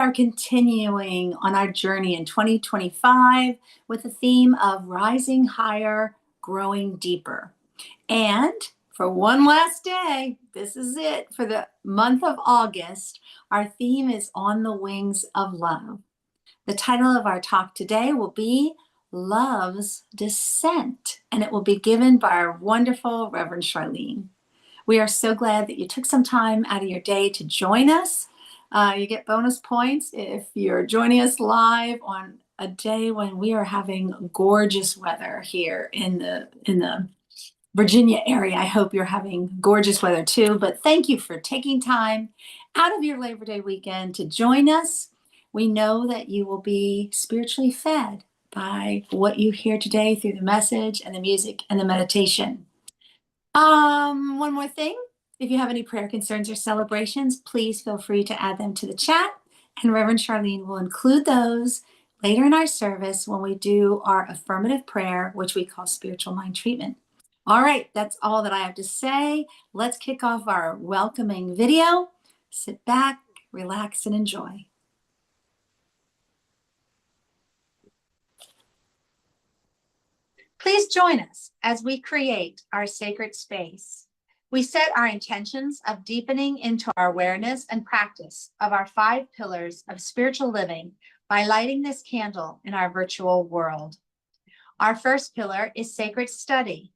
Are continuing on our journey in 2025 with the theme of rising higher, growing deeper. And for one last day, this is it for the month of August. Our theme is On the Wings of Love. The title of our talk today will be Love's Descent, and it will be given by our wonderful Reverend Charlene. We are so glad that you took some time out of your day to join us. You get bonus points if you're joining us live on a day when we are having gorgeous weather here in the Virginia area. I hope you're having gorgeous weather too, but thank you for taking time out of your Labor Day weekend to join us. We know that you will be spiritually fed by what you hear today through the message and the music and the meditation. One more thing. If you have any prayer concerns or celebrations, please feel free to add them to the chat, and Reverend Charlene will include those later in our service when we do our affirmative prayer, which we call spiritual mind treatment. All right, that's all that I have to say. Let's kick off our welcoming video. Sit back, relax, and enjoy. Please join us as we create our sacred space. We set our intentions of deepening into our awareness and practice of our 5 pillars of spiritual living by lighting this candle in our virtual world. Our first pillar is sacred study,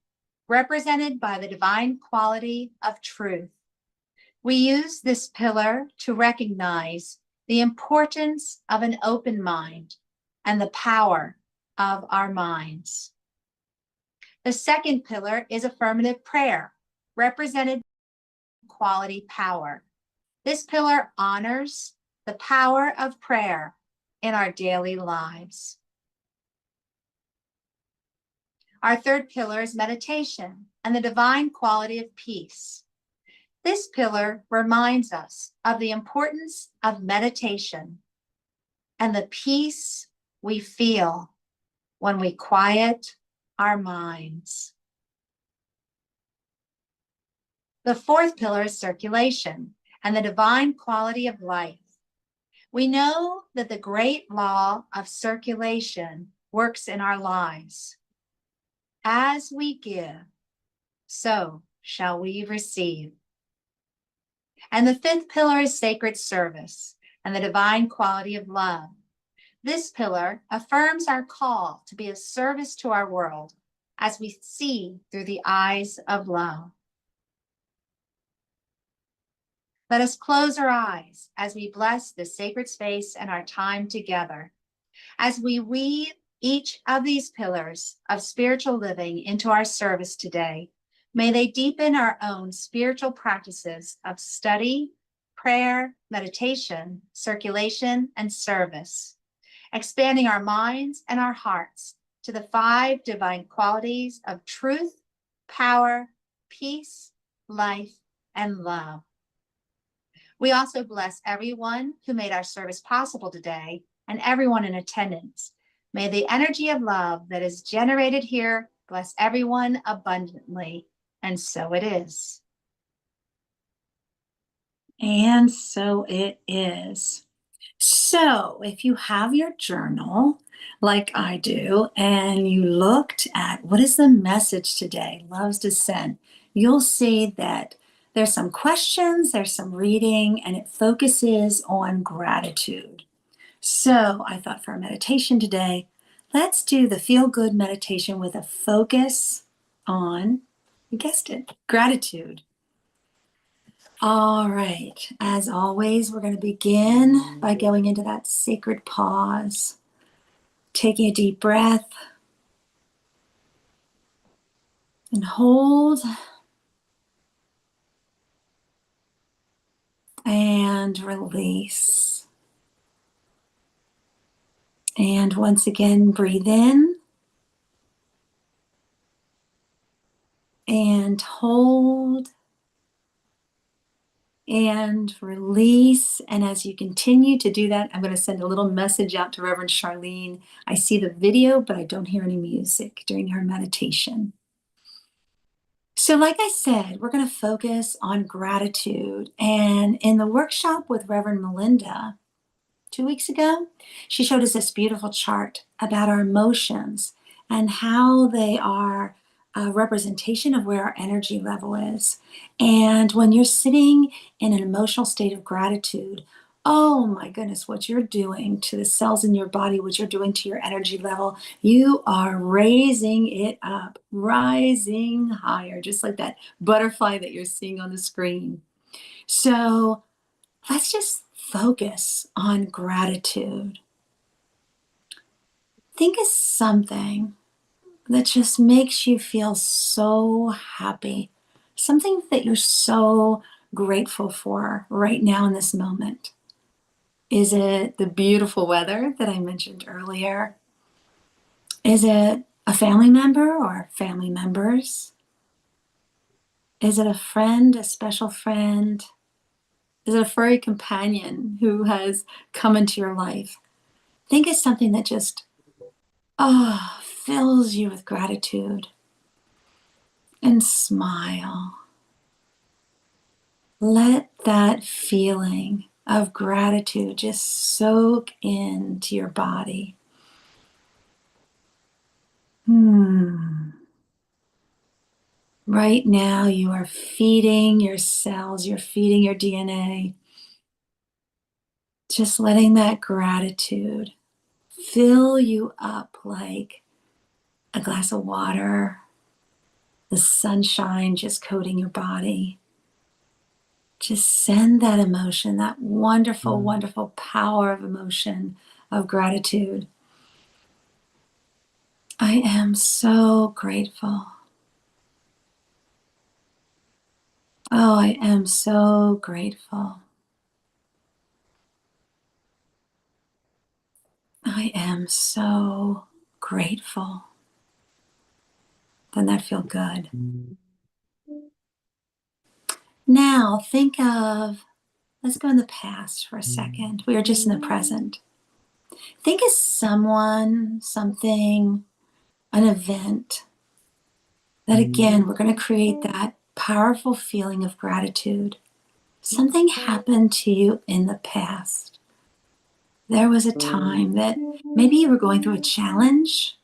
represented by the divine quality of truth. We use this pillar to recognize the importance of an open mind and the power of our minds. The second pillar is affirmative prayer, represented by quality power. This pillar honors the power of prayer in our daily lives. Our third pillar is meditation and the divine quality of peace. This pillar reminds us of the importance of meditation and the peace we feel when we quiet our minds. The fourth pillar is circulation and the divine quality of life. We know that the great law of circulation works in our lives. As we give, so shall we receive. And the fifth pillar is sacred service and the divine quality of love. This pillar affirms our call to be of service to our world as we see through the eyes of love. Let us close our eyes as we bless this sacred space and our time together. As we weave each of these pillars of spiritual living into our service today, may they deepen our own spiritual practices of study, prayer, meditation, circulation, and service, expanding our minds and our hearts to the 5 divine qualities of truth, power, peace, life, and love. We also bless everyone who made our service possible today and everyone in attendance. May the energy of love that is generated here bless everyone abundantly, and so it is. And so it is. So if you have your journal, like I do, and you looked at what is the message today, Love's Descent, you'll see that there's some questions, there's some reading, and it focuses on gratitude. So I thought for our meditation today, let's do the feel-good meditation with a focus on, you guessed it, gratitude. All right, as always, we're going to begin by going into that sacred pause, taking a deep breath, and hold, and release. And once again, breathe in, and hold, and release. And as you continue to do that, I'm going to send a little message out to Reverend Charlene. I see the video, but I don't hear any music during her meditation. So like I said, we're going to focus on gratitude. And in the workshop with Reverend Melinda, 2 weeks ago, she showed us this beautiful chart about our emotions and how they are a representation of where our energy level is. And when you're sitting in an emotional state of gratitude, oh my goodness, what you're doing to the cells in your body, what you're doing to your energy level, you are raising it up, rising higher, just like that butterfly that you're seeing on the screen. So let's just focus on gratitude. Think of something that just makes you feel so happy, something that you're so grateful for right now in this moment. Is it the beautiful weather that I mentioned earlier? Is it a family member or family members? Is it a friend, a special friend? Is it a furry companion who has come into your life? Think of something that just, fills you with gratitude, and smile. Let that feeling of gratitude just soak into your body. Right now, you are feeding your cells, you're feeding your DNA, just letting that gratitude fill you up like a glass of water, the sunshine just coating your body. Just send that emotion, that wonderful, wonderful power of emotion of gratitude. I am so grateful. Oh, I am so grateful. I am so grateful. Doesn't that feel good? Now think of, let's go in the past for a second. We are just in the present. Think of someone, something, an event that, again, we're going to create that powerful feeling of gratitude. Something happened to you in the past. There was a time that maybe you were going through a challenge.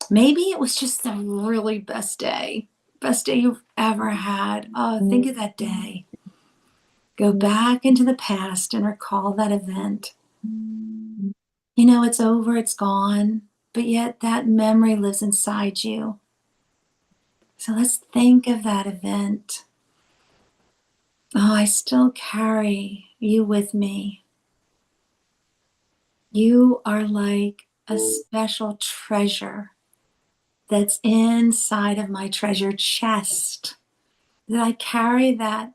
Maybe it was just the really best day you've ever had. Oh, think of that day. Go back into the past and recall that event. You know, it's over, it's gone, but yet that memory lives inside you. So let's think of that event. Oh, I still carry you with me. You are like a special treasure that's inside of my treasure chest, that I carry that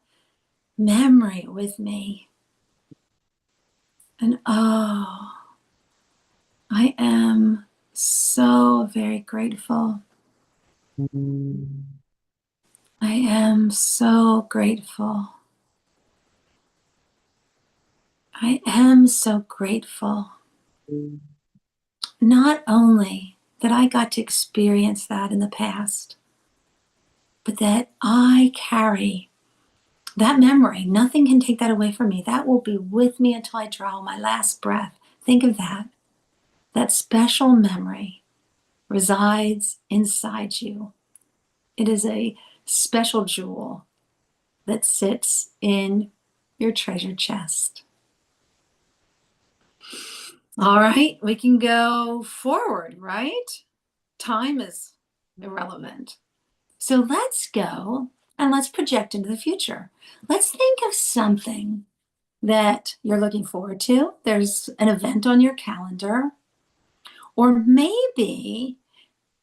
memory with me. And oh, I am so very grateful. I am so grateful. I am so grateful. Not only that I got to experience that in the past, but that I carry that memory. Nothing can take that away from me. That will be with me until I draw my last breath. Think of that. That special memory resides inside you. It is a special jewel that sits in your treasure chest. All right, we can go forward, right? Time is irrelevant. So let's go and let's project into the future. Let's think of something that you're looking forward to. There's an event on your calendar, or maybe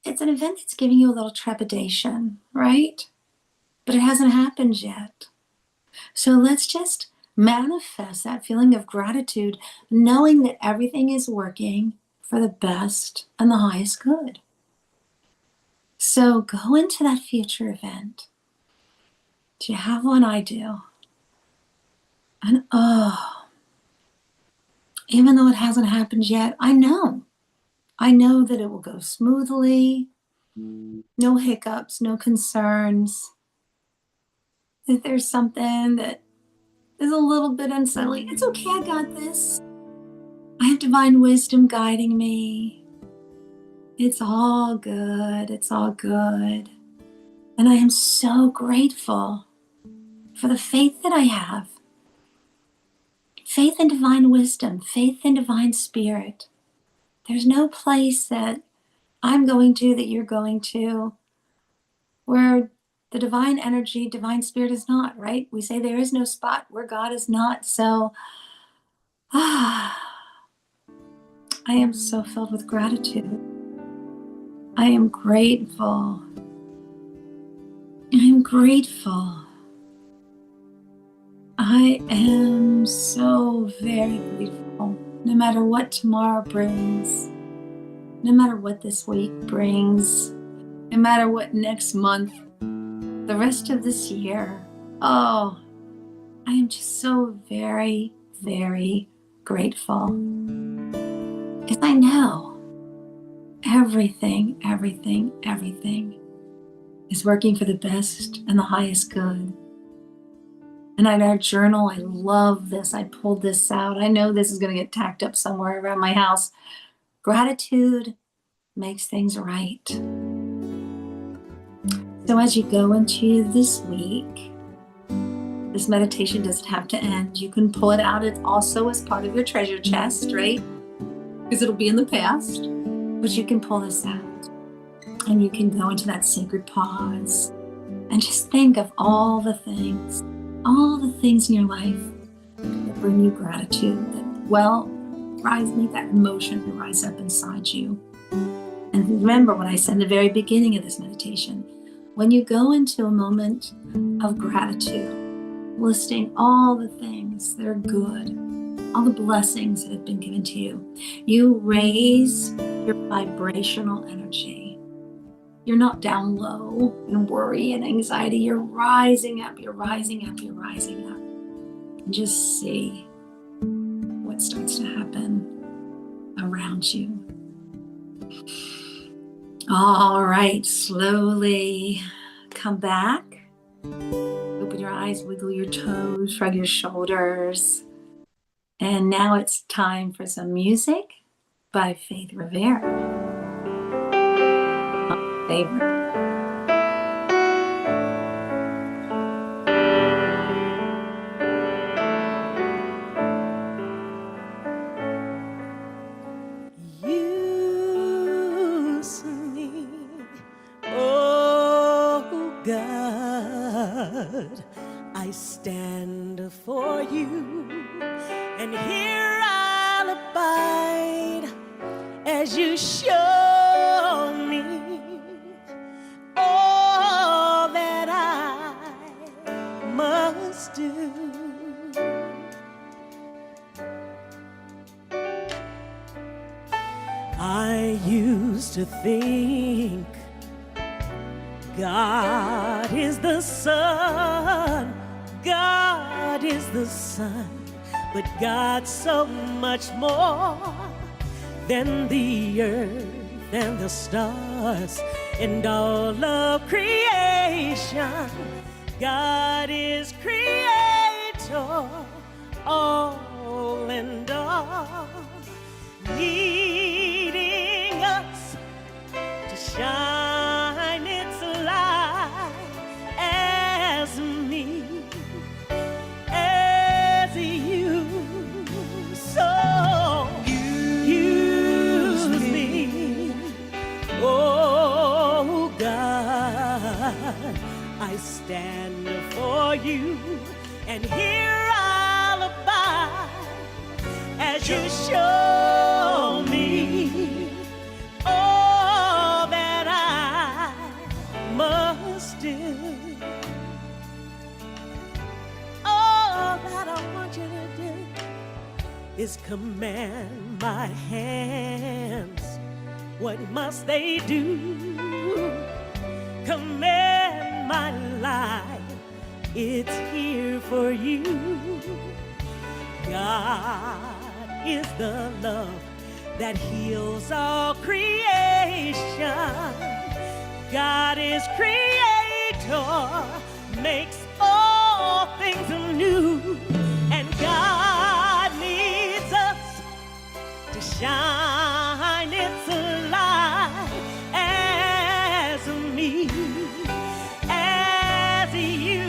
it's an event that's giving you a little trepidation, right? But it hasn't happened yet. So let's just manifest that feeling of gratitude, knowing that everything is working for the best and the highest good. So go into that future event. Do you have one? I do. And even though it hasn't happened yet, I know that it will go smoothly, no hiccups, no concerns. If there's something that is a little bit unsettling, it's okay, I got this. divine wisdom guiding me. It's all good. It's all good. And I am so grateful for the faith that I have. Faith in divine wisdom, faith in divine spirit. There's no place that I'm going to, that you're going to, where the divine energy, divine spirit is not, right? We say there is no spot where God is not. So, I am so filled with gratitude. I am grateful. I am grateful. I am so very grateful. No matter what tomorrow brings, no matter what this week brings, no matter what next month, the rest of this year, I am just so very, very grateful. Because I know everything is working for the best and the highest good. And in our journal, I love this. I pulled this out. I know this is going to get tacked up somewhere around my house. Gratitude makes things right. So as you go into this week, this meditation doesn't have to end. You can pull it out. It's also as part of your treasure chest, right? Because it'll be in the past. But you can pull this out. And you can go into that sacred pause and just think of all the things in your life that bring you gratitude, that make that emotion rise up inside you. And remember what I said in the very beginning of this meditation. When you go into a moment of gratitude, listing all the things that are good, all the blessings that have been given to you, you raise your vibrational energy. You're not down low in worry and anxiety. You're rising up, you're rising up, you're rising up. And just see what starts to happen around you. All right, slowly come back. Open your eyes, wiggle your toes, shrug your shoulders. And now it's time for some music by Faith Rivera. My favorite. I stand for you, and here I'll abide as you show me all that I must do. I used to think God is the sun, God is the sun, but God's so much more than the earth and the stars and all of creation. God is creator, all and all, needing us to shine its light as me, as you. So use me, oh God. I stand for you, and here I'll abide as you show me all that I must do. All that I want you to do is command my hands. What must they do? Command my life, it's here for you. God is the love that heals all creation. God is creator, makes all things new. And God needs us to shine its light as me, as you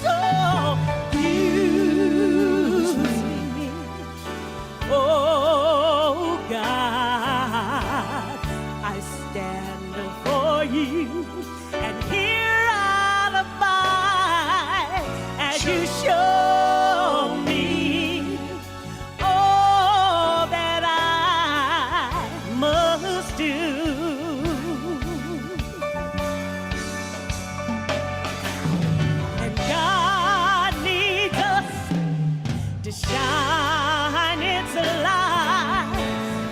so use me. Oh God, I stand for you, and here I'll abide as you show me all that I must do. And God needs us to shine its light.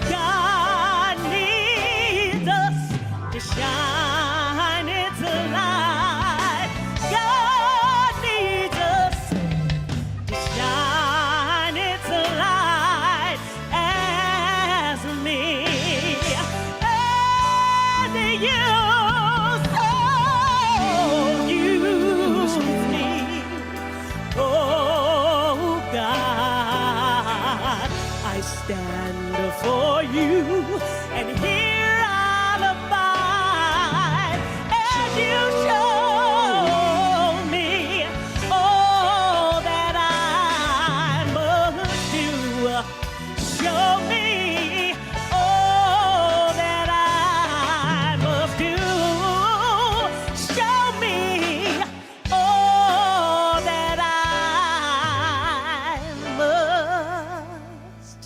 God needs us to shine its light. God needs us to shine its light as me. And you so use me. Oh God, I stand for you, and here I'll abide as you show me all that I must do. Show me all that I must do. Show me all that I must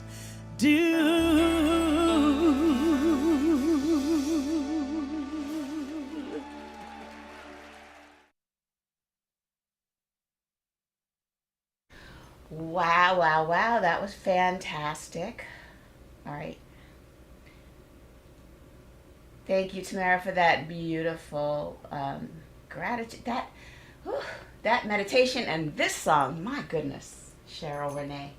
do. Wow, wow, wow. That was fantastic. All right. Thank you, Tamara, for that beautiful gratitude. That meditation and this song. My goodness, Cheryl Renee.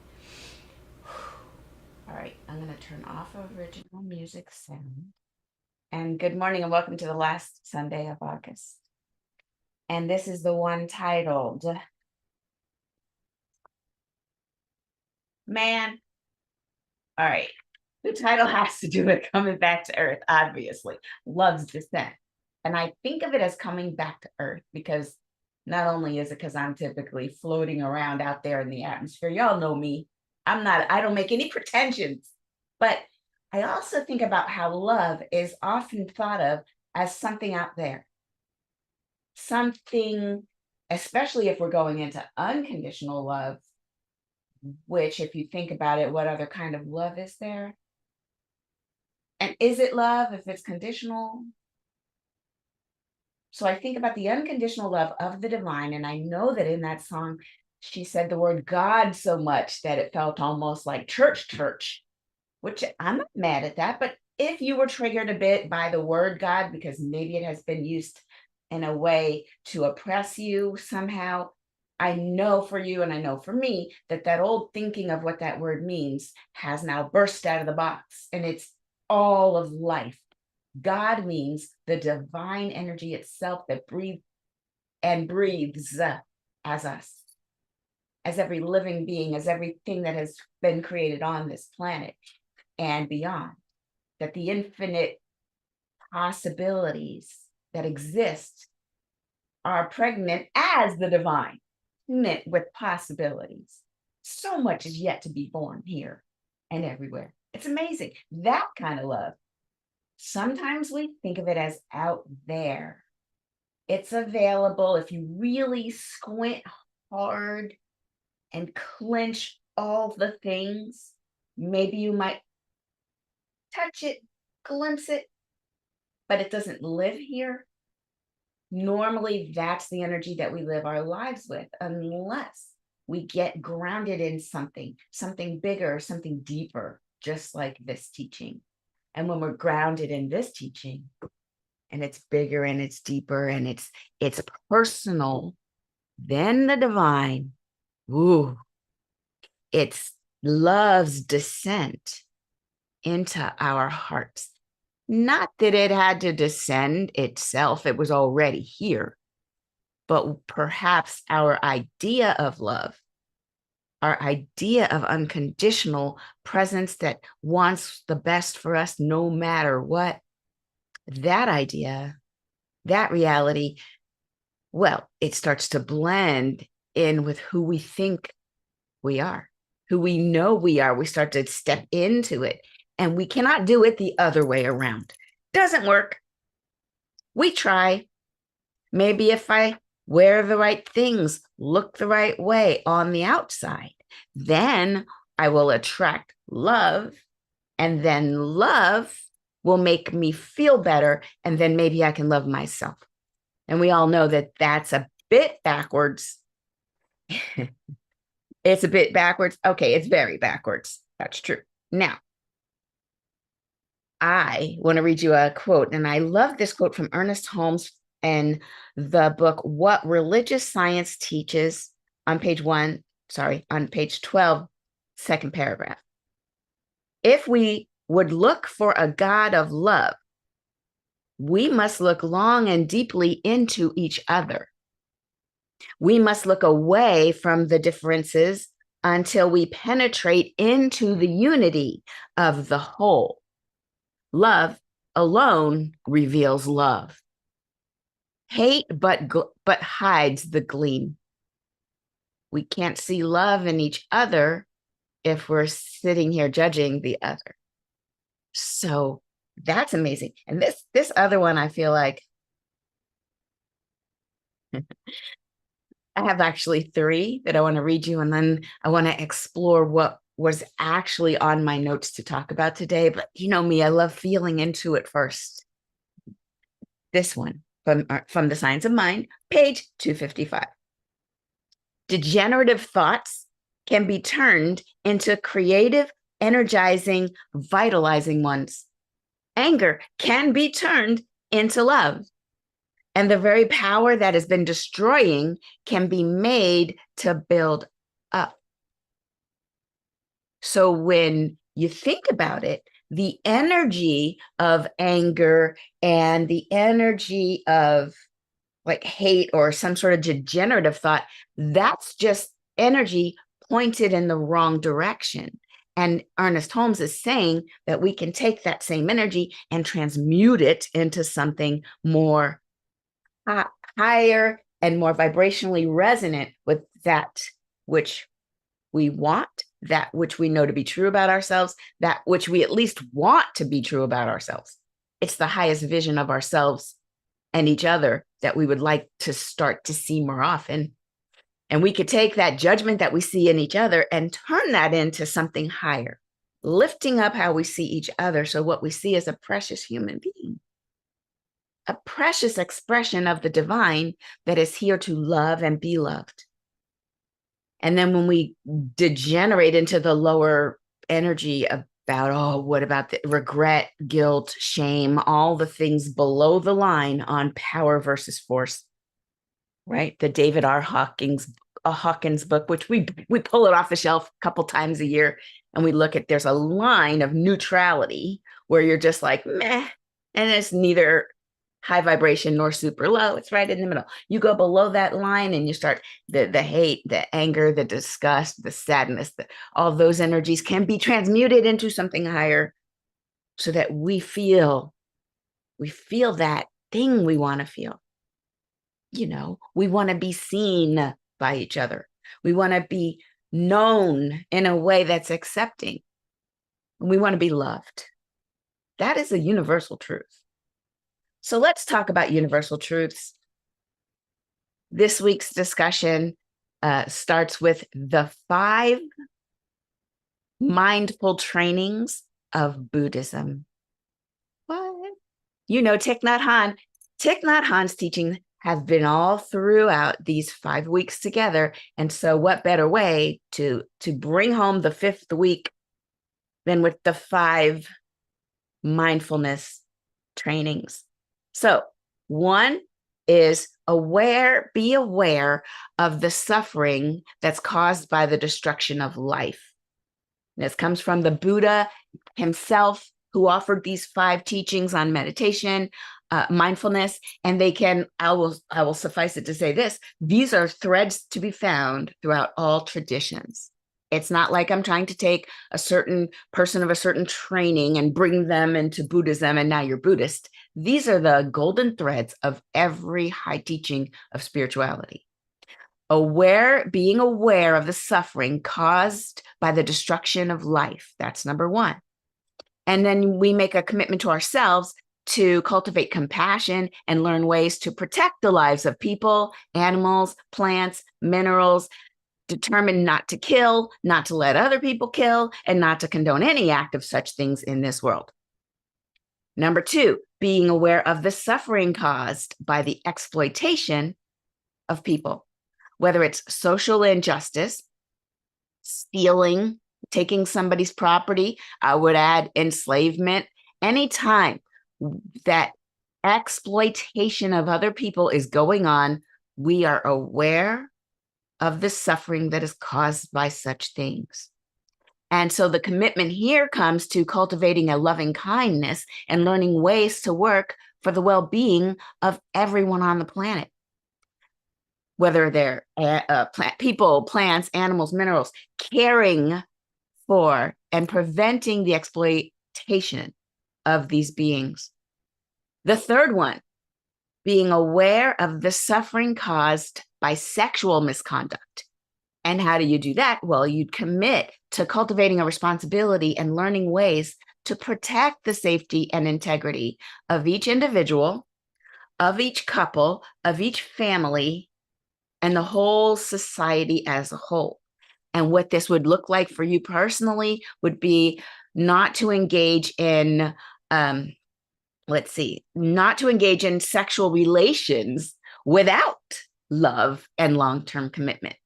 All right, I'm going to turn off original music sound. And good morning and welcome to the last Sunday of August. And this is the one titled Man. All right. The title has to do with coming back to Earth, obviously. Love's Descent. And I think of it as coming back to Earth because not only is it because I'm typically floating around out there in the atmosphere. Y'all know me. I don't make any pretensions. But I also think about how love is often thought of as something out there. Something, especially if we're going into unconditional love, which if you think about it, what other kind of love is there? And is it love if it's conditional? So I think about the unconditional love of the divine. And I know that in that song, she said the word God so much that it felt almost like church, which I'm not mad at that. But if you were triggered a bit by the word God, because maybe it has been used in a way to oppress you somehow, I know for you and I know for me that that old thinking of what that word means has now burst out of the box, and it's all of life. God means the divine energy itself that breathes as us, as every living being, as everything that has been created on this planet and beyond. That the infinite possibilities that exist are pregnant as the divine, knit with possibilities. So much is yet to be born here and everywhere. It's amazing. That kind of love. Sometimes we think of it as out there. It's available if you really squint hard and clench all the things. Maybe you might touch it, glimpse it, but it doesn't live here. Normally, that's the energy that we live our lives with, unless we get grounded in something bigger, something deeper, just like this teaching. And when we're grounded in this teaching, and it's bigger and it's deeper and it's personal, then the divine, ooh, it's love's descent into our hearts. Not that it had to descend itself, it was already here, but perhaps our idea of love our idea of unconditional presence that wants the best for us no matter what, that idea, that reality, well, it starts to blend in with who we think we are, who we know we are. We start to step into it, and we cannot do it the other way around. Doesn't work. We try. Maybe if I wear the right things, look the right way on the outside, then I will attract love, and then love will make me feel better, and then maybe I can love myself. And we all know that that's a bit backwards. It's a bit backwards. Okay, it's very backwards. That's true. Now, I want to read you a quote, and I love this quote from Ernest Holmes in the book What Religious Science Teaches, on page 12, second paragraph. If we would look for a God of love, we must look long and deeply into each other. We must look away from the differences until we penetrate into the unity of the whole. Love alone reveals love. Hate but hides the gleam. We can't see love in each other if we're sitting here judging the other. So that's amazing. And this other one, I feel like I have actually 3 that I want to read you, and then I want to explore what was actually on my notes to talk about today. But you know me, I love feeling into it first. This one from The Science of Mind, page 255. Degenerative thoughts can be turned into creative, energizing, vitalizing ones. Anger can be turned into love. And the very power that has been destroying can be made to build up. So when you think about it, the energy of anger and the energy of like hate or some sort of degenerative thought, that's just energy pointed in the wrong direction. And Ernest Holmes is saying that we can take that same energy and transmute it into something more higher and more vibrationally resonant with that which we want, that which we know to be true about ourselves, that which we at least want to be true about ourselves. It's the highest vision of ourselves and each other that we would like to start to see more often. And we could take that judgment that we see in each other and turn that into something higher, lifting up how we see each other. So what we see is a precious human being, a precious expression of the divine that is here to love and be loved. And then when we degenerate into the lower energy about, oh, what about the regret, guilt, shame, all the things below the line on power versus force, right? The David R. Hawkins book, which we pull it off the shelf a couple times a year, and we look at, there's a line of neutrality where you're just like, meh, and it's neither high vibration nor super low. It's right in the middle. You go below that line and you start the hate, the anger, the disgust, the sadness, all those energies can be transmuted into something higher so that we feel that thing we want to feel. You know, we want to be seen by each other. We want to be known in a way that's accepting. We want to be loved. That is a universal truth. So let's talk about universal truths. This week's discussion starts with the 5 mindful trainings of Buddhism. What? You know, Thich Nhat Hanh. Thich Nhat Hanh's teaching have been all throughout these 5 weeks together. And so what better way to bring home the 5th week than with the 5 mindfulness trainings? So 1 is be aware of the suffering that's caused by the destruction of life. This comes from the Buddha himself, who offered these 5 teachings on meditation, mindfulness, and I will suffice it to say this, these are threads to be found throughout all traditions. It's not like I'm trying to take a certain person of a certain training and bring them into Buddhism and now you're Buddhist. These are the golden threads of every high teaching of spirituality. Being aware of the suffering caused by the destruction of life. That's number one. And then we make a commitment to ourselves to cultivate compassion and learn ways to protect the lives of people, animals, plants, minerals, determined not to kill, not to let other people kill, and not to condone any act of such things in this world. Number two, being aware of the suffering caused by the exploitation of people, whether it's social injustice, stealing, taking somebody's property. I would add enslavement. Anytime that exploitation of other people is going on, we are aware of the suffering that is caused by such things. And so the commitment here comes to cultivating a loving kindness and learning ways to work for the well-being of everyone on the planet, whether they're people, plants, animals, minerals, caring for and preventing the exploitation of these beings. The third one, being aware of the suffering caused by sexual misconduct. And how do you do that? Well, you'd commit to cultivating a responsibility and learning ways to protect the safety and integrity of each individual, of each couple, of each family, and the whole society as a whole. And what this would look like for you personally would be not to engage in not to engage in sexual relations without love and long-term commitment.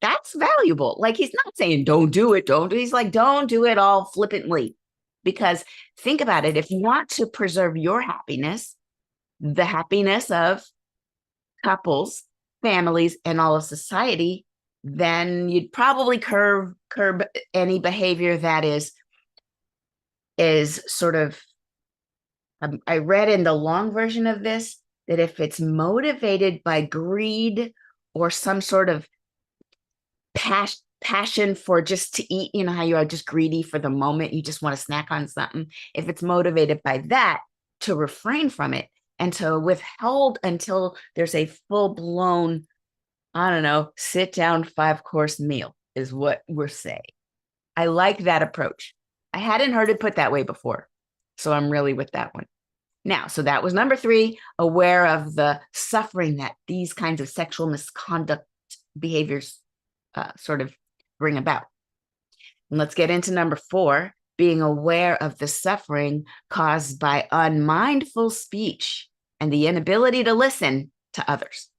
That's valuable. Like, he's not saying don't do it, don't do it. He's like, don't do it all flippantly. Because think about it, if you want to preserve your happiness, the happiness of couples, families, and all of society, then you'd probably curb any behavior that is sort of, I read in the long version of this that if it's motivated by greed or some sort of passion for just to eat, you know how you are just greedy for the moment, you just want to snack on something. If it's motivated by that, to refrain from it and to withhold until there's a full-blown, I don't know, sit down 5-course meal is what we're saying. I like that approach. I hadn't heard it put that way before, so I'm really with that one. Now, so that was number 3, aware of the suffering that these kinds of sexual misconduct behaviors sort of bring about. And let's get into number 4, being aware of the suffering caused by unmindful speech and the inability to listen to others.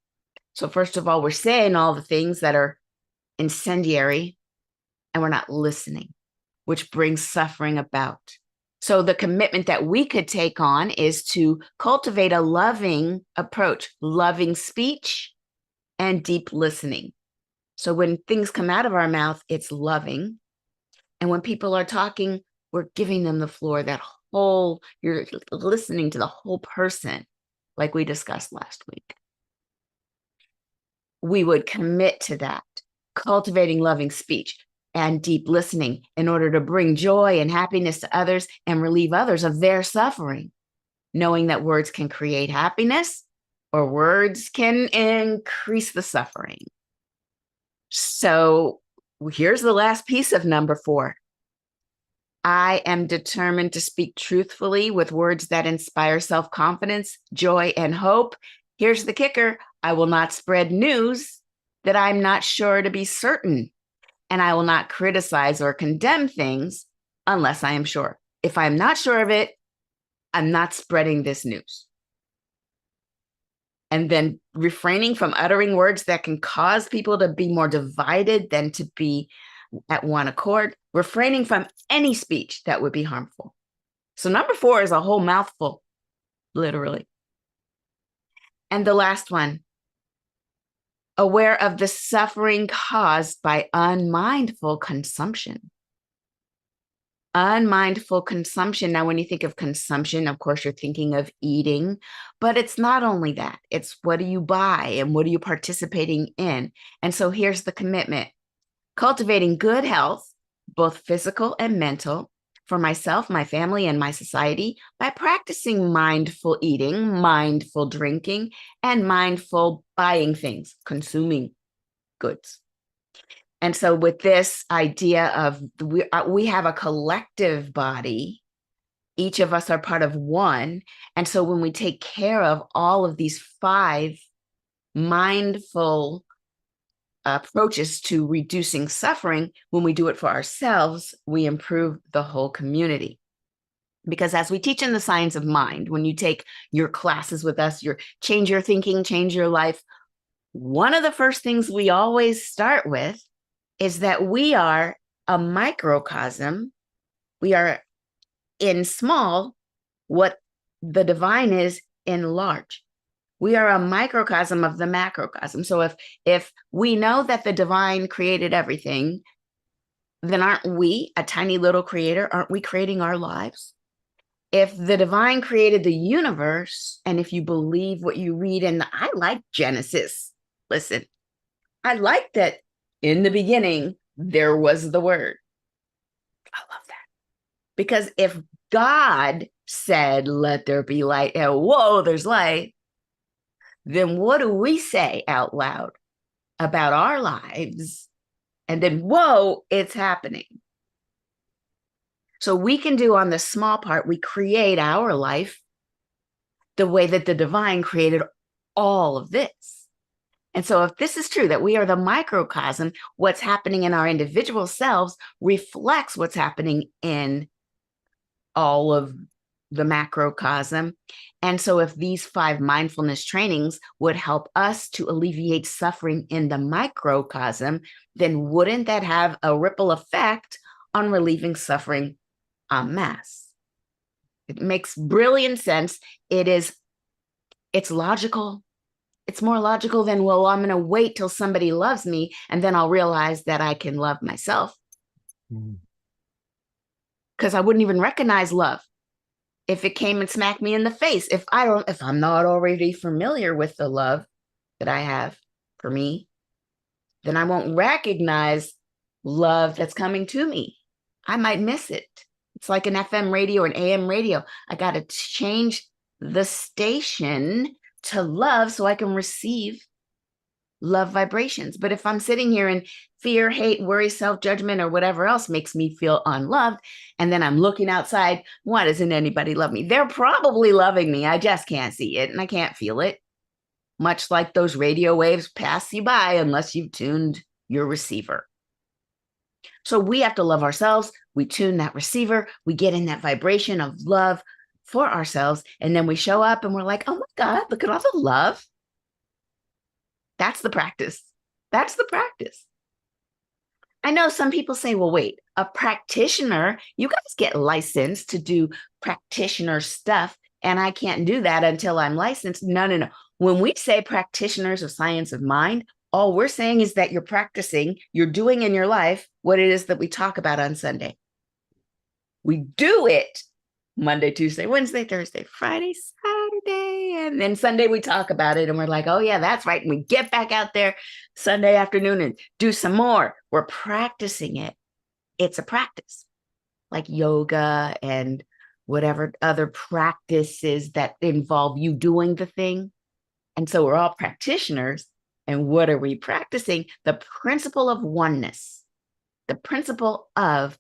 So first of all, we're saying all the things that are incendiary and we're not listening, which brings suffering about. So the commitment that we could take on is to cultivate a loving approach, loving speech and deep listening. So when things come out of our mouth, it's loving. And when people are talking, we're giving them the floor, you're listening to the whole person, like we discussed last week. We would commit to that, cultivating loving speech and deep listening in order to bring joy and happiness to others and relieve others of their suffering, knowing that words can create happiness or words can increase the suffering. So here's the last piece of number 4. I am determined to speak truthfully with words that inspire self-confidence, joy, and hope. Here's the kicker. I will not spread news that I'm not sure to be certain, and I will not criticize or condemn things unless I am sure. If I'm not sure of it, I'm not spreading this news. And then refraining from uttering words that can cause people to be more divided than to be at one accord, refraining from any speech that would be harmful. So number 4 is a whole mouthful, literally. And the last one, aware of the suffering caused by unmindful consumption. Unmindful consumption. Now, when you think of consumption, of course, you're thinking of eating, but it's not only that. It's what do you buy and what are you participating in? And so here's the commitment. cultivating good health, both physical and mental, for myself, my family, and my society by practicing mindful eating, mindful drinking, and mindful buying things, consuming goods. And so with this idea of we have a collective body, each of us are part of one. And so when we take care of all of these 5 mindful approaches to reducing suffering, when we do it for ourselves, we improve the whole community. Because as we teach in the science of mind, when you take your classes with us, your change your thinking, change your life, one of the first things we always start with is that we are a microcosm. We are in small what the divine is in large. We are a microcosm of the macrocosm. So if we know that the divine created everything, then aren't we a tiny little creator? Aren't we creating our lives? If the divine created the universe, and if you believe what you read I like Genesis. Listen, I like that in the beginning, there was the word. I love that. Because if God said, let there be light, and whoa, there's light, then what do we say out loud about our lives? And then, whoa, it's happening. So we can do on the small part, we create our life the way that the divine created all of this. And so if this is true, that we are the microcosm, what's happening in our individual selves reflects what's happening in all of the macrocosm. And so if these 5 mindfulness trainings would help us to alleviate suffering in the microcosm, then wouldn't that have a ripple effect on relieving suffering en masse? It makes brilliant sense. It's logical. It's more logical than, well, I'm going to wait till somebody loves me and then I'll realize that I can love myself. Because I wouldn't even recognize love if it came and smacked me in the face. If I'm not already familiar with the love that I have for me, then I won't recognize love that's coming to me. I might miss it. It's like an FM radio or an AM radio. I got to change the station to love so I can receive love vibrations. But if I'm sitting here and fear, hate, worry, self-judgment, or whatever else makes me feel unloved, and then I'm looking outside, why doesn't anybody love me? They're probably loving me. I just can't see it and I can't feel it. Much like those radio waves pass you by unless you've tuned your receiver. So we have to love ourselves. We tune that receiver. We get in that vibration of love for ourselves. And then we show up and we're like, oh my God, look at all the love. That's the practice. That's the practice. I know some people say, well, wait, a practitioner, you guys get licensed to do practitioner stuff, and I can't do that until I'm licensed. No. When we say practitioners of science of mind, all we're saying is that you're practicing, you're doing in your life what it is that we talk about on Sunday. We do it Monday, Tuesday, Wednesday, Thursday, Friday, Saturday, and then Sunday we talk about it and we're like, oh yeah, that's right. And we get back out there Sunday afternoon and do some more. We're practicing it. It's a practice, like yoga and whatever other practices that involve you doing the thing. And so we're all practitioners. And what are we practicing? The principle of oneness, the principle of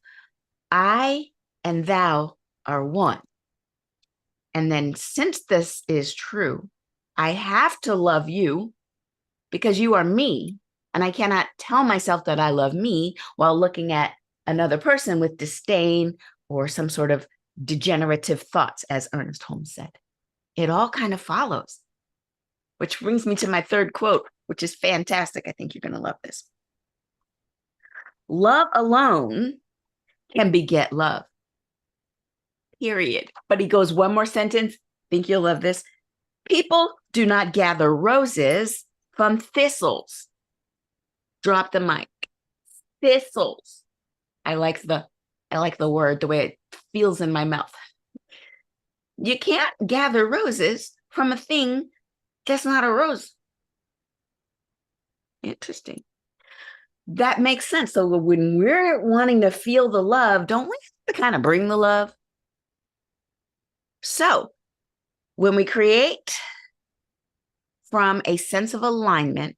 I and thou are one. And then since this is true, I have to love you because you are me. And I cannot tell myself that I love me while looking at another person with disdain or some sort of degenerative thoughts, as Ernest Holmes said. It all kind of follows, which brings me to my 3rd quote, which is fantastic. I think you're going to love this. Love alone can beget love. Period. But he goes one more sentence. Think you'll love this. People do not gather roses from thistles. Drop the mic. Thistles. I like the word, the way it feels in my mouth. You can't gather roses from a thing that's not a rose. Interesting. That makes sense. So when we're wanting to feel the love, don't we have to kind of bring the love? So when we create from a sense of alignment,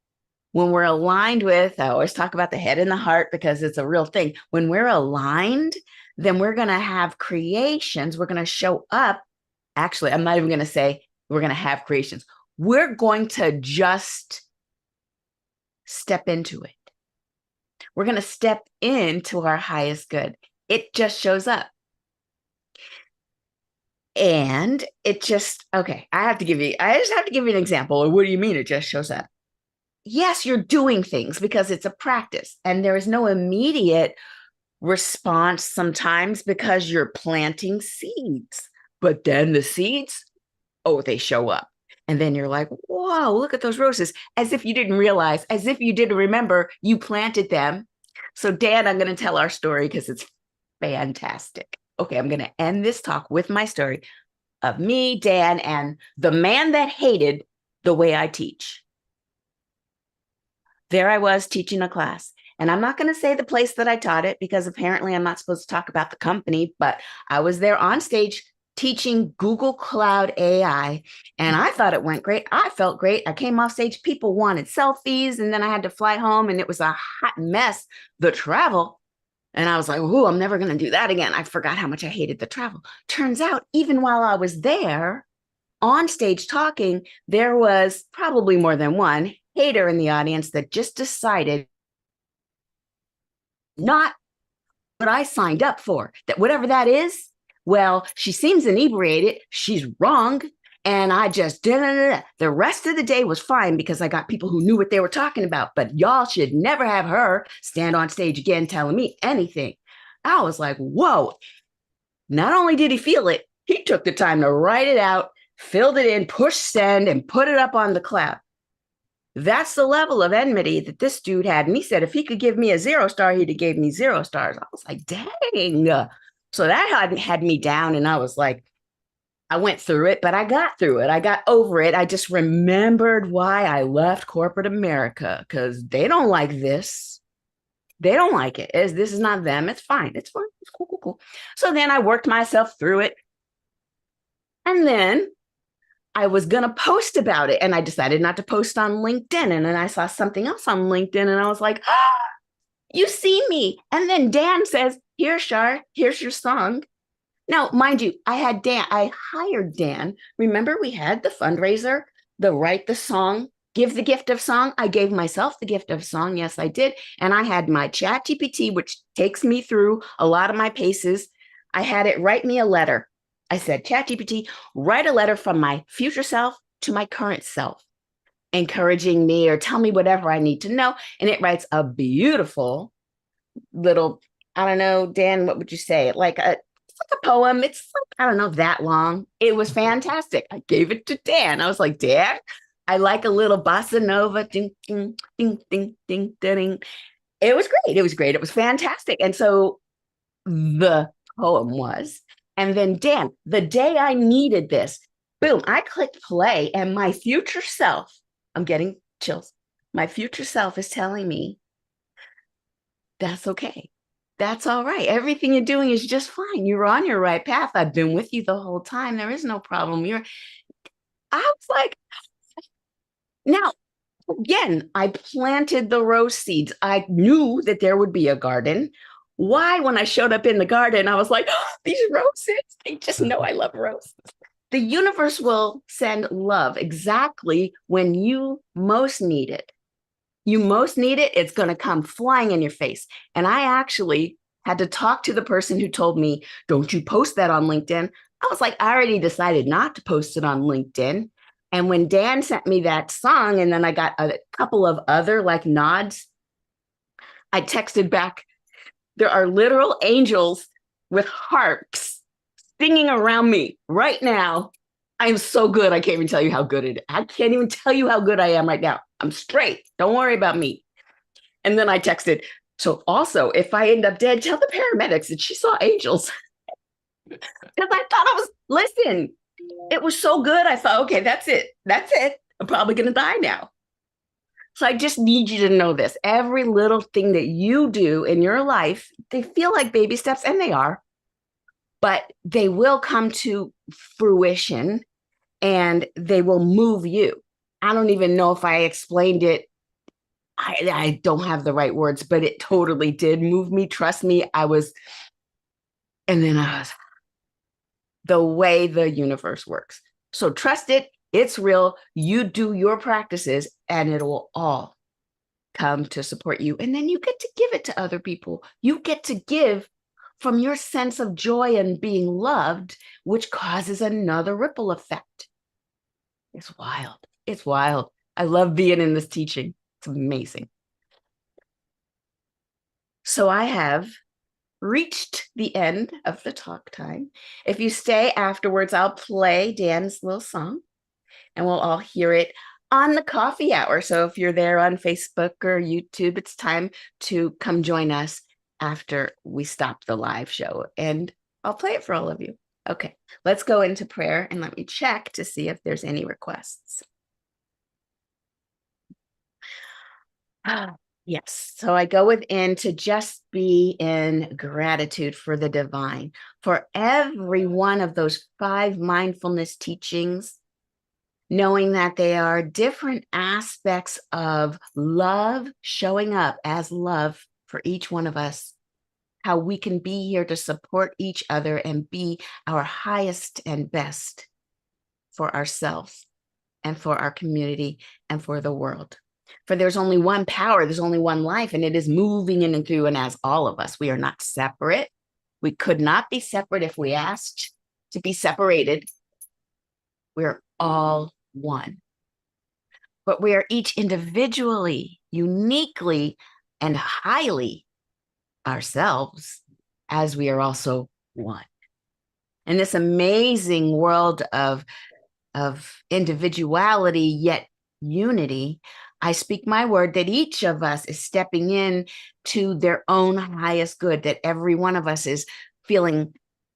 when we're aligned with, I always talk about the head and the heart because it's a real thing. When we're aligned, then we're going to have creations. We're going to show up. Actually, I'm not even going to say we're going to have creations. We're going to just step into it. We're going to step into our highest good. It just shows up. And it just, okay, I just have to give you an example. What do you mean it just shows up? Yes, you're doing things because it's a practice and there is no immediate response sometimes because you're planting seeds. But then the seeds, oh, they show up. And then you're like, whoa, look at those roses. As if you didn't realize, as if you didn't remember, you planted them. So, Dan, I'm going to tell our story because it's fantastic. Okay, I'm going to end this talk with my story of me, Dan, and the man that hated the way I teach. There I was teaching a class. And I'm not going to say the place that I taught it because apparently I'm not supposed to talk about the company, but I was there on stage teaching Google Cloud AI. And I thought it went great. I felt great. I came off stage. People wanted selfies. And then I had to fly home and it was a hot mess, the travel. And I was like, oh, I'm never going to do that again. I forgot how much I hated the travel. Turns out, even while I was there on stage talking, there was probably more than one hater in the audience that just decided not what I signed up for, that whatever that is, well, she seems inebriated. She's wrong. And I just, the rest of the day was fine because I got people who knew what they were talking about. But y'all should never have her stand on stage again telling me anything. I was like, whoa. Not only did he feel it, he took the time to write it out, filled it in, push send, and put it up on the cloud. That's the level of enmity that this dude had. And he said, if he could give me a 0 star, he'd have gave me 0 stars. I was like, dang. So that had me down. And I was like, I went through it, but I got through it. I got over it. I just remembered why I left corporate America because they don't like this. They don't like it. This is not them. It's fine. It's fine. It's cool, cool, cool. So then I worked myself through it. And then I was going to post about it and I decided not to post on LinkedIn. And then I saw something else on LinkedIn and I was like, you see me. And then Dan says, here, Shar, here's your song. Now, mind you, I hired Dan. Remember, we had the fundraiser, the write the song, give the gift of song. I gave myself the gift of song. Yes, I did. And I had my chat GPT, which takes me through a lot of my paces. I had it write me a letter. I said, ChatGPT, write a letter from my future self to my current self, encouraging me or tell me whatever I need to know. And it writes a beautiful little, I don't know, Dan, what would you say? It's like a poem. It's like, I don't know, that long. It was fantastic. I gave it to Dan. I was like, Dan, I like a little bossa nova. Ding, ding, ding, ding, ding, ding. It was great. It was great. It was fantastic. And so the poem was, and then Dan, the day I needed this, boom, I clicked play and my future self, I'm getting chills. My future self is telling me, that's okay. That's all right. Everything you're doing is just fine. You're on your right path. I've been with you the whole time. There is no problem. I was like, now, again, I planted the rose seeds. I knew that there would be a garden. Why, when I showed up in the garden, I was like, oh, these roses, they just know I love roses. The universe will send love exactly when you most need it. You most need it, it's going to come flying in your face. And I actually had to talk to the person who told me, don't you post that on LinkedIn? I was like, I already decided not to post it on LinkedIn. And when Dan sent me that song, and then I got a couple of other like nods, I texted back, there are literal angels with harps singing around me right now. I am so good. I can't even tell you how good it is. I can't even tell you how good I am right now. I'm straight. Don't worry about me. And then I texted, so also, if I end up dead, tell the paramedics that she saw angels. Because I thought listen, it was so good. I thought, okay, that's it. That's it. I'm probably going to die now. So I just need you to know this. Every little thing that you do in your life, they feel like baby steps, and they are, but they will come to fruition and they will move you. I don't even know if I explained it. I don't have the right words, but it totally did move me. Trust me, and then I was, the way the universe works. So trust it. It's real. You do your practices and it will all come to support you. And then you get to give it to other people. You get to give from your sense of joy and being loved, which causes another ripple effect. It's wild. It's wild. I love being in this teaching. It's amazing. So I have reached the end of the talk time. If you stay afterwards, I'll play Dan's little song and we'll all hear it on the coffee hour. So if you're there on Facebook or YouTube, it's time to come join us after we stop the live show, and I'll play it for all of you. Okay, let's go into prayer and let me check to see if there's any requests. Yes, so I go within to just be in gratitude for the divine, for every one of those 5 mindfulness teachings, knowing that they are different aspects of love showing up as love for each one of us, how we can be here to support each other and be our highest and best for ourselves and for our community and for the world. For there's only one power, there's only one life, and it is moving in and through and as all of us. We are not separate. We could not be separate if we asked to be separated. We're all one. But we are each individually, uniquely, and highly ourselves, as we are also one. In this amazing world of individuality, yet unity, I speak my word that each of us is stepping in to their own highest good, that every one of us is feeling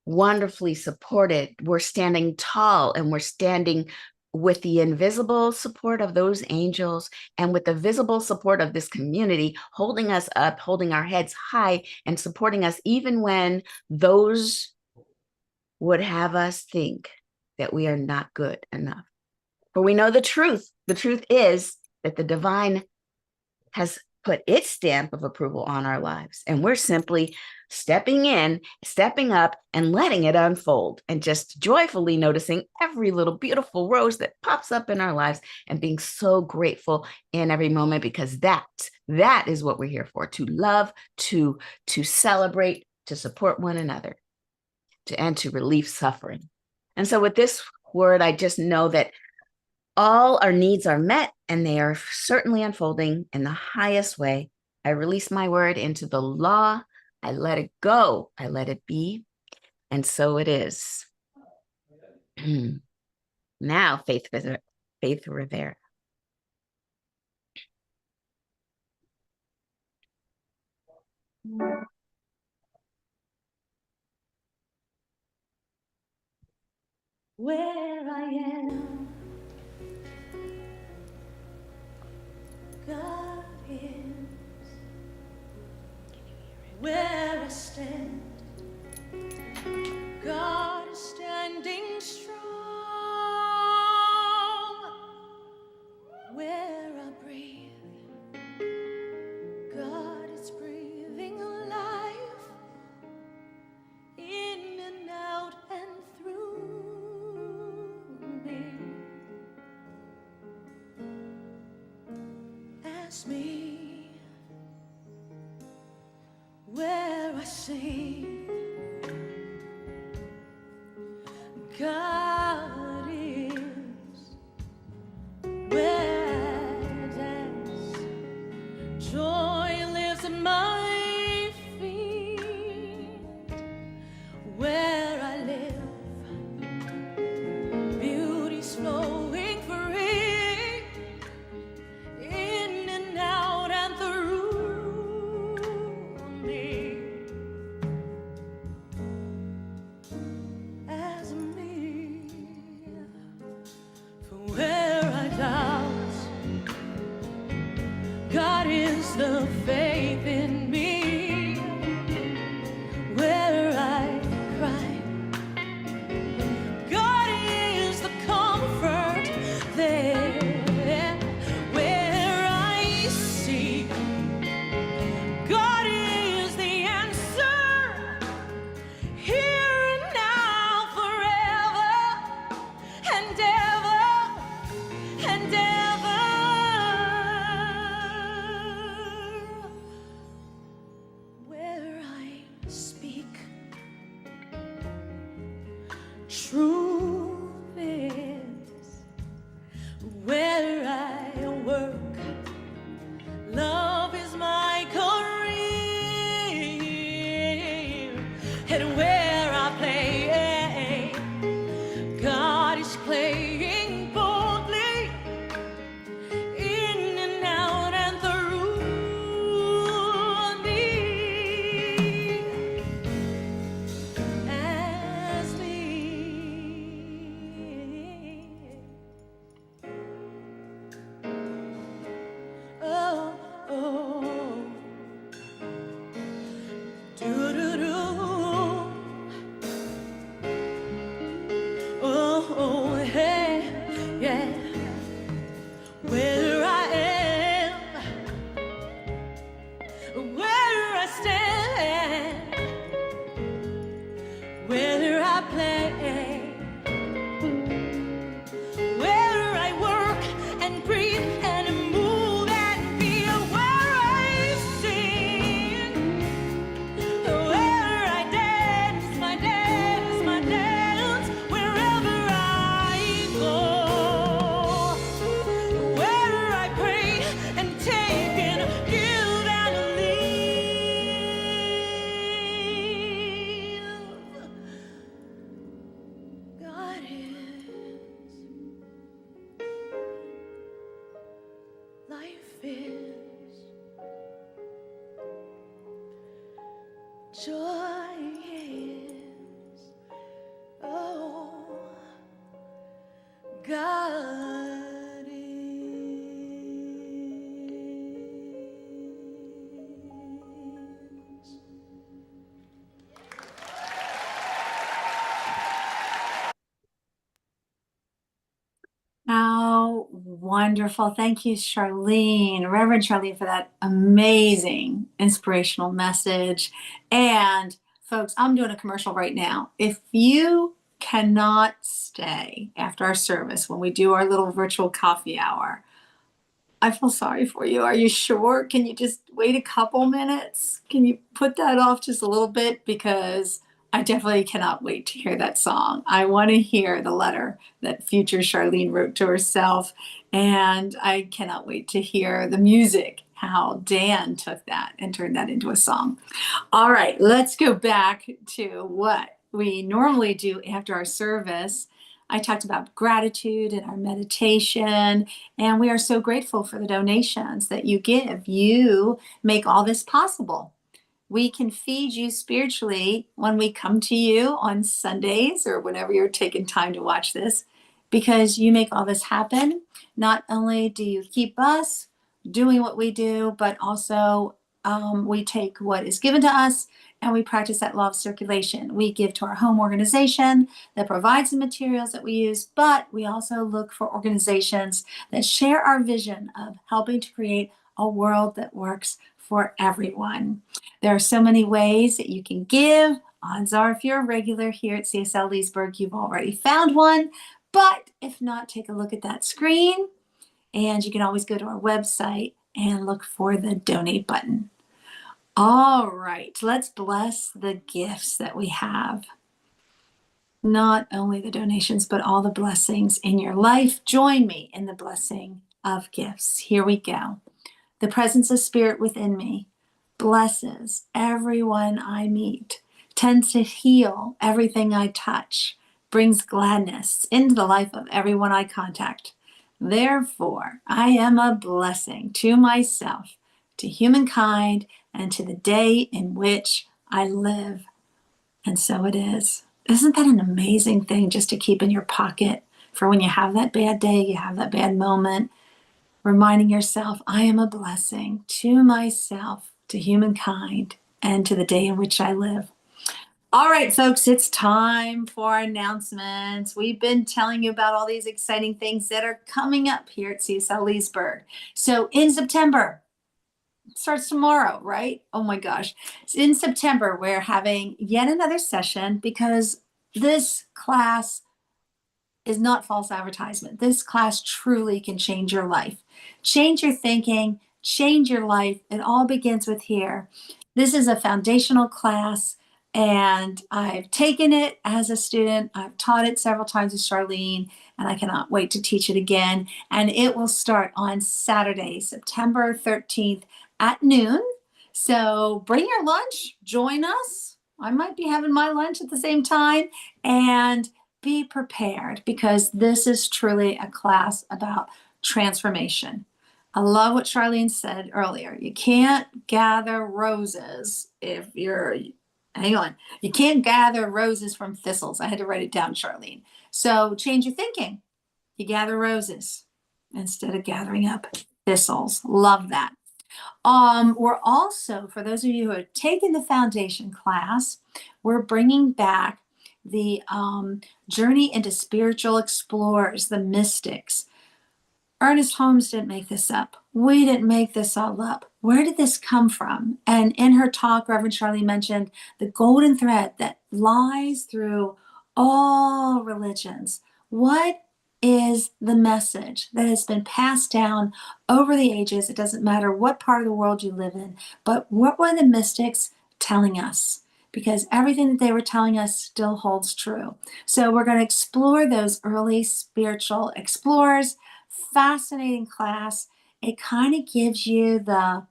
wonderfully supported. We're standing tall, and we're standing with the invisible support of those angels and with the visible support of this community, holding us up, holding our heads high, and supporting us even when those would have us think that we are not good enough. For we know the truth. The truth is that the divine has put its stamp of approval on our lives, and we're simply stepping in, stepping up, and letting it unfold, and just joyfully noticing every little beautiful rose that pops up in our lives, and being so grateful in every moment, because that is what we're here for: to love, to celebrate, to support one another, and to relieve suffering. And so with this word, I just know that all our needs are met, and they are certainly unfolding in the highest way. I release my word into the law. I let it go. I let it be. And so it is. Now, Faith Rivera. Where I am, God is. Where I stand, God is standing strong. Where I breathe, God is breathing life in and out and through me. Ask me where I sing, God is. Where I dance, joy lives at my feet. Where I live, beauty's flowing free, in and out and through me. As me. Truth is, where I work, love is my career, and where I play, God is playing boldly, in and out and through me, as me. Oh, oh, do do do. Oh, hey, yeah. Where I am, where I stand, where I play, where I work and breathe and move and feel, where I sing, where I dance, my dance, my dance, wherever I go, where I pray and take and give and leave. God is, life is, joy is, oh, God is. How wonderful. Thank you, Charlene, Reverend Charlene, for that amazing inspirational message. And folks, I'm doing a commercial right now. If you cannot stay after our service when we do our little virtual coffee hour, I feel sorry for you. Are you sure? Can you just wait a couple minutes? Can you put that off just a little bit? Because I definitely cannot wait to hear that song. I want to hear the letter that future Charlene wrote to herself. And I cannot wait to hear the music, how Dan took that and turned that into a song. All right, let's go back to what we normally do after our service. I talked about gratitude in our meditation, and we are so grateful for the donations that you give. You make all this possible. We can feed you spiritually when we come to you on Sundays or whenever you're taking time to watch this, because you make all this happen. Not only do you keep us doing what we do, but also we take what is given to us and we practice that law of circulation. We give to our home organization that provides the materials that we use, but we also look for organizations that share our vision of helping to create a world that works for everyone. There are so many ways that you can give. Odds are, if you're a regular here at CSL Leesburg, you've already found one. But if not, take a look at that screen, and you can always go to our website and look for the donate button. All right, let's bless the gifts that we have. Not only the donations, but all the blessings in your life. Join me in the blessing of gifts. Here we go. The presence of Spirit within me blesses everyone I meet, tends to heal everything I touch, brings gladness into the life of everyone I contact. Therefore, I am a blessing to myself, to humankind, and to the day in which I live. And so it is. Isn't that an amazing thing just to keep in your pocket for when you have that bad day, you have that bad moment? Reminding yourself, I am a blessing to myself, to humankind, and to the day in which I live. All right, folks, it's time for announcements. We've been telling you about all these exciting things that are coming up here at CSL Leesburg. So in September, it starts tomorrow, right? Oh my gosh. In September, we're having yet another session because this class is not false advertisement. This class truly can change your life, change your thinking, change your life. It all begins with here. This is a foundational class And I've taken it as a student. I've taught it several times with Charlene, and I cannot wait to teach it again. And it will start on Saturday, September 13th at noon. So bring your lunch, join us. I might be having my lunch at the same time, and be prepared because this is truly a class about transformation. I love what Charlene said earlier. You can't gather roses if you're, hang on, you can't gather roses from thistles. I had to write it down, Charlene. So change your thinking. You gather roses instead of gathering up thistles. Love that. We're also, for those of you who have taken the foundation class, we're bringing back the journey into spiritual explorers, the mystics. Ernest Holmes didn't make this up. We didn't make this all up. Where did this come from? And in her talk, Reverend Charlie mentioned the golden thread that lies through all religions. What is the message that has been passed down over the ages? It doesn't matter what part of the world you live in, but what were the mystics telling us? Because everything that they were telling us still holds true. So we're going to explore those early spiritual explorers. Fascinating class. It kind of gives you the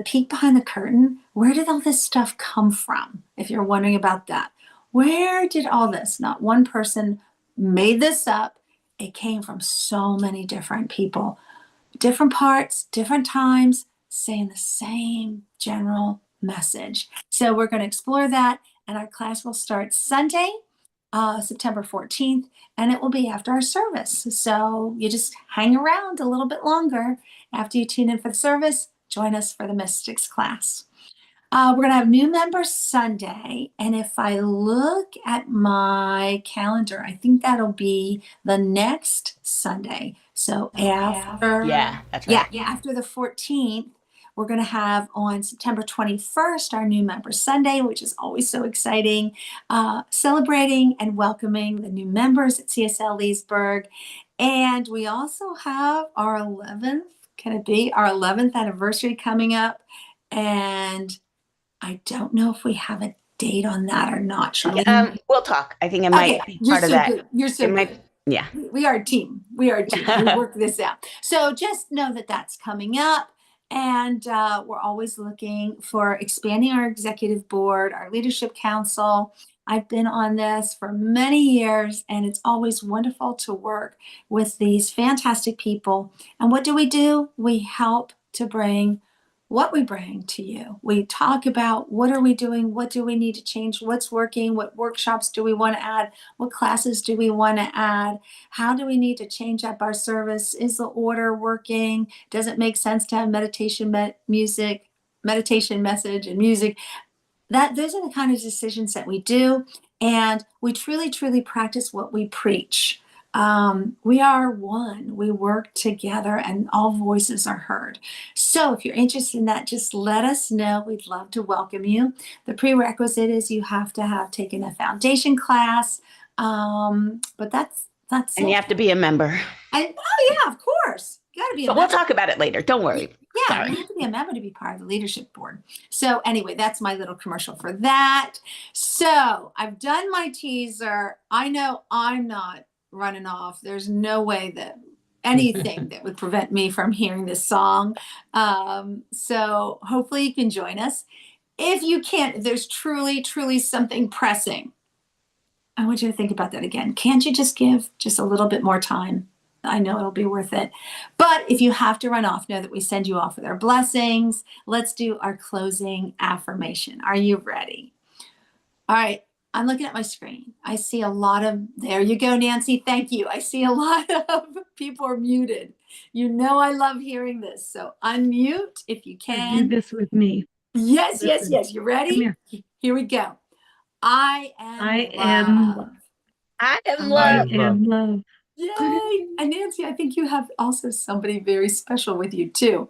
peek behind the curtain. Where did all this stuff come from? If you're wondering about that, where did all this? Not one person made this up. It came from so many different people, different parts, different times, saying the same general message. So we're going to explore that, and our class will start Sunday, September 14th, and it will be after our service. So you just hang around a little bit longer after you tune in for the service. Join us for the Mystics class. We're going to have new members Sunday. And if I look at my calendar, I think that'll be the next Sunday. So after, Yeah, that's right. yeah, after the 14th, we're going to have on September 21st our new member Sunday, which is always so exciting, celebrating and welcoming the new members at CSL Leesburg. And we also have our 11th, can it be our 11th anniversary coming up? And I don't know if we have a date on that or not, Charlene. We'll talk. I think it might be You're part of so that. good. You're so It good. might, yeah. We are a team. We are a team. We work this out. So just know that that's coming up. And we're always looking for expanding our executive board, our leadership council. I've been on this for many years, and it's always wonderful to work with these fantastic people. And what do? We help to bring what we bring to you. We talk about what are we doing? What do we need to change? What's working? What workshops do we want to add? What classes do we want to add? How do we need to change up our service? Is the order working? Does it make sense to have meditation message and music? Those are the kind of decisions that we do, and we truly practice what we preach. We are one. We work together, and all voices are heard. So if you're interested in that, just let us know. We'd love to welcome you. The prerequisite is you have to have taken a foundation class, but that's And it. you have to be a member. And oh yeah, of course, you got to be. But we'll talk about it later. Don't worry. Yeah, Sorry. you have to be a member to be part of the leadership board. So anyway, that's my little commercial for that. So I've done my teaser. I know I'm not running off. There's no way that anything that would prevent me from hearing this song. So hopefully you can join us. If you can't, if there's truly something pressing, I want you to think about that again. Can't you just give just a little bit more time? I know it'll be worth it. But if you have to run off, know that we send you off with our blessings. Let's do our closing affirmation. Are you ready? All right. I'm looking at my screen. I see a lot of, there you go, Nancy. Thank you. I see a lot of people are muted. You know I love hearing this. So unmute if you can. Do this with me. Yes. Listen. You ready? Here we go. I am I love. I am I love. am love. Yay! And Nancy, I think you have also somebody very special with you too.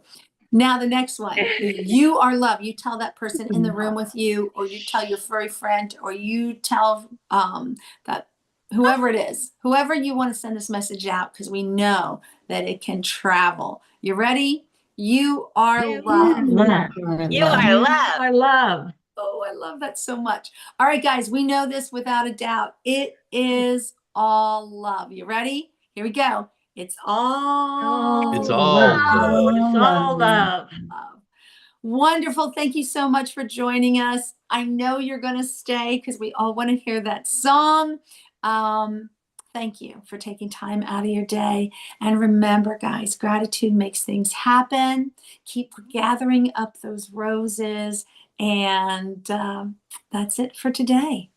Now the next one, you are love. You tell that person in the room with you, or you tell your furry friend, or you tell that whoever it is, whoever you want to send this message out, because we know that it can travel. You ready? You are love. You are love. I love. Oh, I love that so much. All right, guys, we know this without a doubt. It is all love. You ready? Here we go. It's all It's Oh, all love. love. It's all love. love. Wonderful. Thank you so much for joining us. I know you're going to stay because we all want to hear that song. Thank you for taking time out of your day. And remember, guys, gratitude makes things happen. Keep gathering up those roses. And that's it for today.